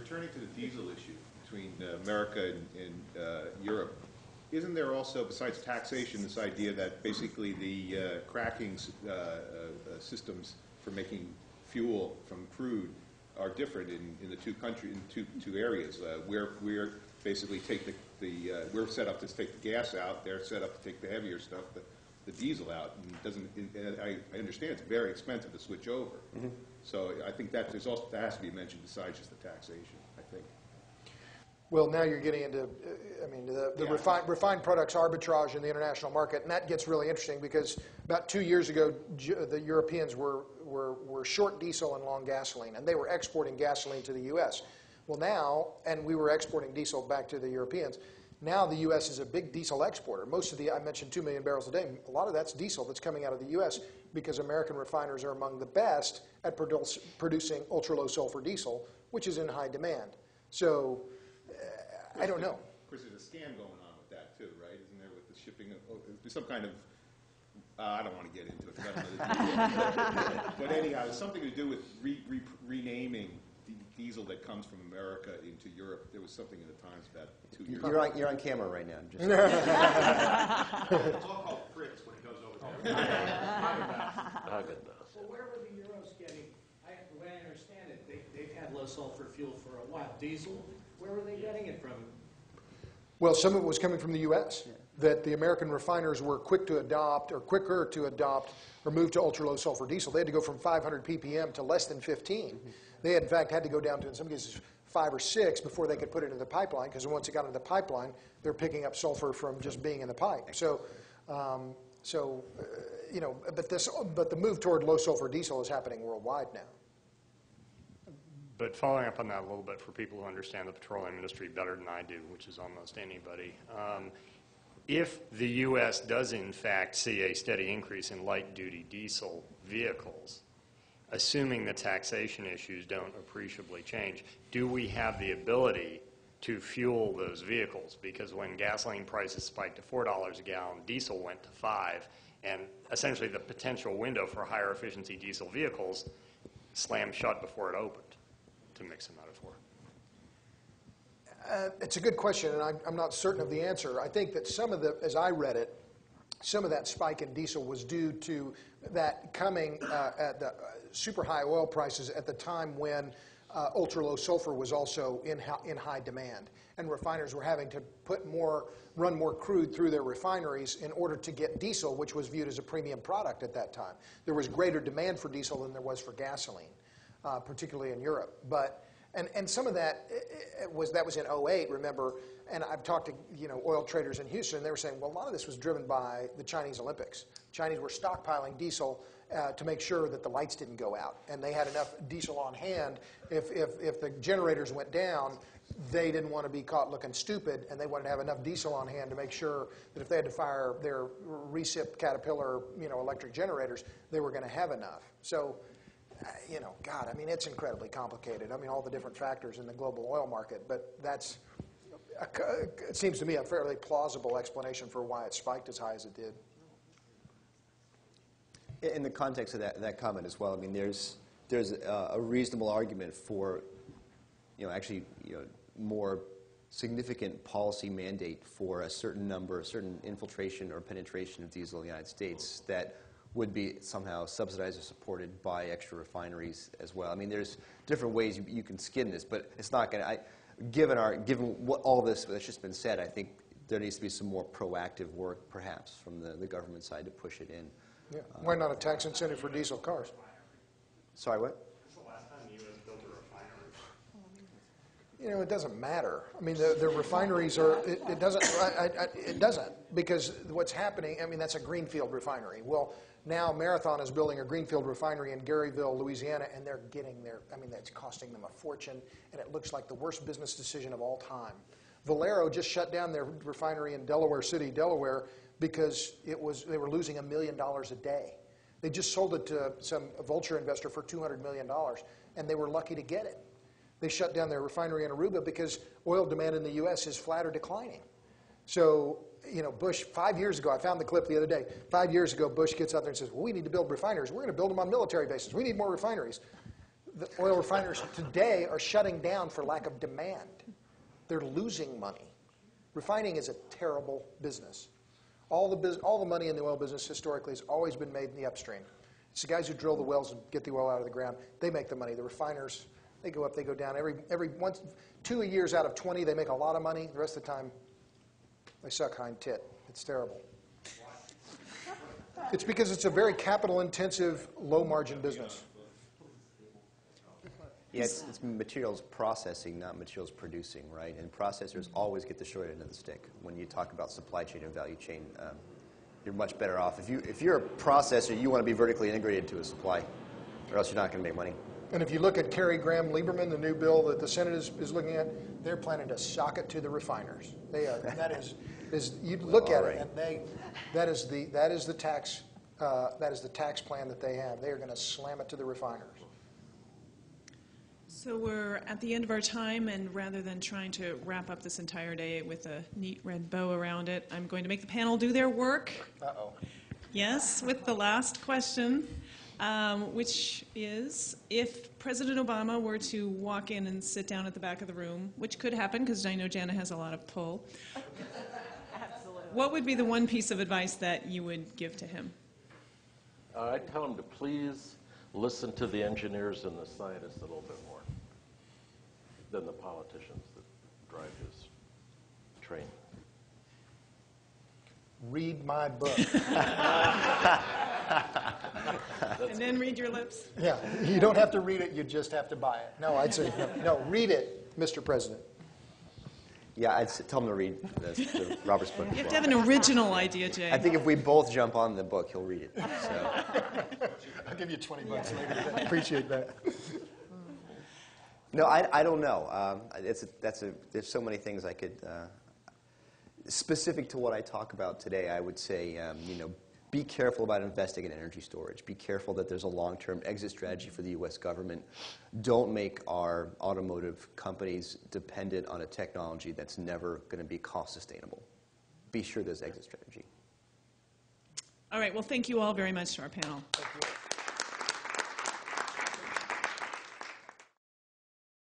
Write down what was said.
returning to the diesel issue between America and Europe, isn't there also, besides taxation, this idea that basically the cracking systems for making fuel from crude are different in the two countries, in two areas? We're basically we're set up to take the gas out. They're set up to take the heavier stuff, the diesel out. And I understand it's very expensive to switch over. Mm-hmm. So I think that has to be mentioned besides just the taxation, I think. Well, now you're getting into, the refined products arbitrage in the international market, and that gets really interesting because about 2 years ago, the Europeans were short diesel and long gasoline, and they were exporting gasoline to the U.S. Well, now, and we were exporting diesel back to the Europeans. Now the U.S. is a big diesel exporter. Most of I mentioned 2 million barrels a day. A lot of that's diesel that's coming out of the U.S. because American refiners are among the best at producing ultra-low sulfur diesel, which is in high demand. So, I don't know. Of course, there's a scam going on with that too, right? Isn't there, with the shipping of, there's some kind of, I don't want to get into it. But anyhow, it's something to do with renaming the diesel that comes from America into Europe. There was something in the Times about 2 years ago. You're on camera right now. It's all called Fritz when it goes over there. Well, where were the Euros getting? The way I understand it, they've had low sulfur fuel for a while. Diesel, where were they getting it from? Well, some of it was coming from the U.S. Yeah. That the American refiners were quicker to adopt or move to ultra-low sulfur diesel. They had to go from 500 ppm to less than 15. Mm-hmm. They had, in fact, had to go down to, in some cases, 5 or 6 before they could put it into the pipeline, because once it got into the pipeline, they're picking up sulfur from just being in the pipe. So, but the move toward low sulfur diesel is happening worldwide now. But following up on that a little bit for people who understand the petroleum industry better than I do, which is almost anybody, if the U.S. does in fact see a steady increase in light-duty diesel vehicles, assuming the taxation issues don't appreciably change, do we have the ability to fuel those vehicles? Because when gasoline prices spiked to $4 a gallon, diesel went to $5, and essentially the potential window for higher efficiency diesel vehicles slammed shut before it opened, to mix a metaphor. It's a good question, and I'm not certain of the answer. I think that some of as I read it, some of that spike in diesel was due to that coming at the super high oil prices at the time when ultra-low sulfur was also in high demand, and refiners were having to run more crude through their refineries in order to get diesel, which was viewed as a premium product at that time. There was greater demand for diesel than there was for gasoline, particularly in Europe. And some of that was in 08, remember, and I've talked to oil traders in Houston, and they were saying, well, a lot of this was driven by the Chinese Olympics. Chinese were stockpiling diesel to make sure that the lights didn't go out, and they had enough diesel on hand. If the generators went down, they didn't want to be caught looking stupid, and they wanted to have enough diesel on hand to make sure that if they had to fire their recip Caterpillar electric generators, they were going to have enough. So, God, I mean, it's incredibly complicated. I mean, all the different factors in the global oil market, but it seems to me a fairly plausible explanation for why it spiked as high as it did. In the context of that comment as well, I mean, there's a reasonable argument for, more significant policy mandate for a certain infiltration or penetration of diesel in the United States that would be somehow subsidized or supported by extra refineries as well. I mean, there's different ways you can skin this, but it's not going to. Given what all this that's just been said, I think there needs to be some more proactive work, perhaps, from the government side to push it in. Yeah. Why not a tax incentive for diesel cars? Sorry, what? When's the last time the U.S. built a refinery? It doesn't matter. I mean, the refineries are. It doesn't. It doesn't, because what's happening. I mean, that's a greenfield refinery. Well, now Marathon is building a greenfield refinery in Garyville, Louisiana, and they're getting there. I mean, that's costing them a fortune, and it looks like the worst business decision of all time. Valero just shut down their refinery in Delaware City, Delaware, because they were losing $1 million a day. They just sold it to some vulture investor for $200 million, and they were lucky to get it. They shut down their refinery in Aruba because oil demand in the U.S. is flat or declining. So, Bush, 5 years ago, I found the clip the other day. 5 years ago, Bush gets out there and says, well, we need to build refineries. We're going to build them on military bases. We need more refineries. the oil refiners today are shutting down for lack of demand. They're losing money. Refining is a terrible business. All the money in the oil business historically has always been made in the upstream. It's the guys who drill the wells and get the oil out of the ground. They make the money. The refiners, they go up, they go down. Every 2 years out of 20, they make a lot of money. The rest of the time, they suck hind tit. It's terrible. It's because it's a very capital-intensive, low-margin business. Yeah, it's materials processing, not materials producing, right? And processors always get the short end of the stick. When you talk about supply chain and value chain, you're much better off. If you're a processor, you want to be vertically integrated to a supply, or else you're not going to make money. And if you look at Kerry Graham Lieberman, the new bill that the Senate is looking at, they're planning to sock it to the refiners. They are. That is you look at it, and that is the tax plan that they have. They are going to slam it to the refiners. So we're at the end of our time, and rather than trying to wrap up this entire day with a neat red bow around it, I'm going to make the panel do their work. Uh-oh. Yes, with the last question, which is, if President Obama were to walk in and sit down at the back of the room, which could happen because I know Jana has a lot of pull, what would be the one piece of advice that you would give to him? I'd tell him to please listen to the engineers and the scientists a little bit more than the politicians that drive his train. Read my book. And then read your lips. Yeah, you don't have to read it, you just have to buy it. No, I'd say, no, read it, Mr. President. Yeah, I'd tell him to read the Robert's book You as have to well. have an original idea, Jay. I think if we both jump on the book, he'll read it. So. I'll give you $20 later. I appreciate that. No, I don't know. There's so many things I could. Specific to what I talk about today, I would say, be careful about investing in energy storage. Be careful that there's a long-term exit strategy for the U.S. government. Don't make our automotive companies dependent on a technology that's never going to be cost sustainable. Be sure there's exit strategy. All right, well, thank you all very much to our panel. Thank you.